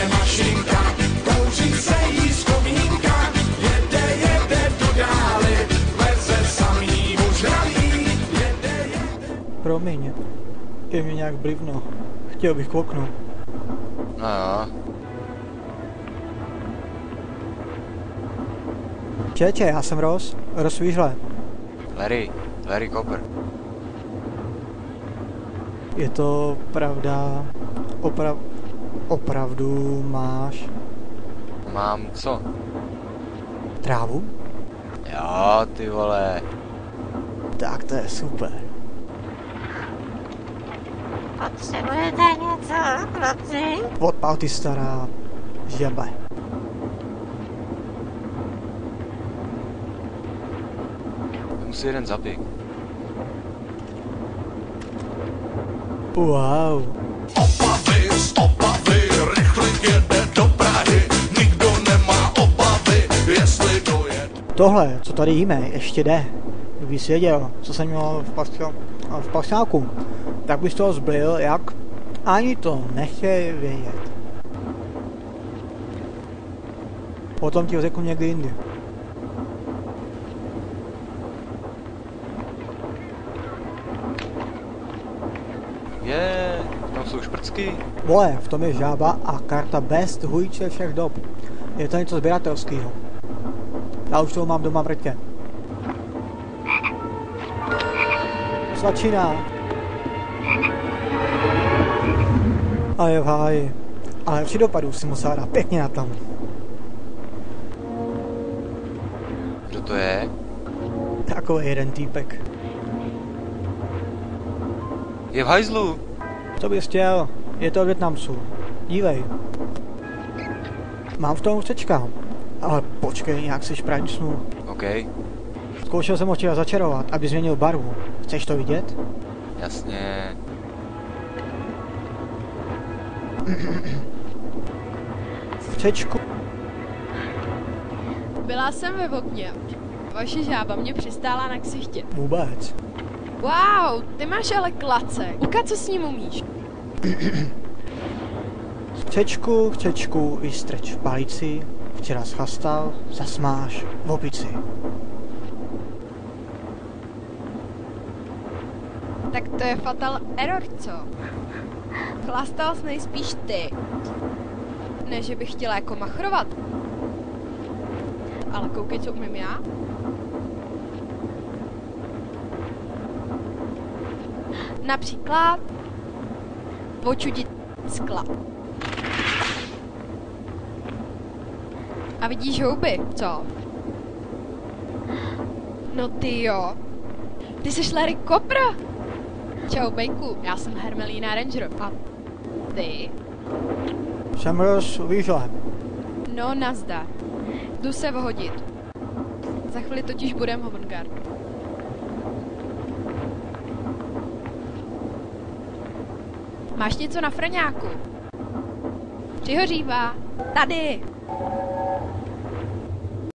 jede mašinka, kouří se jí z komínka, jede do dály, veze samýmu žralí, jede. Promiň, je mi nějak blivno. Chtěl bych k oknu. No jo. Čeče, já jsem Ross. Ross Weasley. Larry Cooper. Je to pravda? Opravdu máš Mám co? trávu? Jo, ty vole. Tak to je super. Potřebujete něco, kluci? Odpal ty stará žebe. Musí jeden zapík. Wow. Opavy, rychlík jede do Prahy, nikdo nemá obavy, jestli dojede. Tohle, co tady jíme, ještě jde. Kdybys věděl, co jsem měl v pasáku, tak bys toho zblil, jak ani to nechtěj vědět. Potom ti řeknu někdy jindy. Tam jsou šprcky. Vole, v tom je žába a karta best hujíče všech dob. Je to něco sběratelského. Já už toho mám doma v rtě. Svačina. A je v háji. Ale při dopadu si musela dát pěkně na tam. Kdo to je? Takový jeden týpek. Je v hajzlu. Co bys chtěl? Je to od Vietnamců. Dívej. Mám v tom chcečka. Ale počkej, nějak si špraňsnu. OK, Zkoušel jsem ho včera začarovat, aby změnil barvu. Chceš to vidět? jasně. Chcečku. Byla jsem ve okně. Vaše žába mě přistála na ksichtě. Vůbec. Wow, ty máš ale klacek. Uka, co s ním umíš? Chcečku, vystřeč v palici. Včera schlastal, zasmáš v opici. Tak to je fatal error, co? Chlastal jsi nejspíš ty. Ne, že bych chtěla jako machrovat. Ale koukej, co umím já. Například očudit skla. A vidíš houby, co? No ty jo. Ty jsi Larry Cooper. Čau, Bejku, já jsem Hermelína Ranger. A ty? Jsem Ross Weasley. No, nazdar. Jdu se vhodit. Za chvíli totiž budem Hovengard. Máš něco na frňáku? Přihořívá. Tady.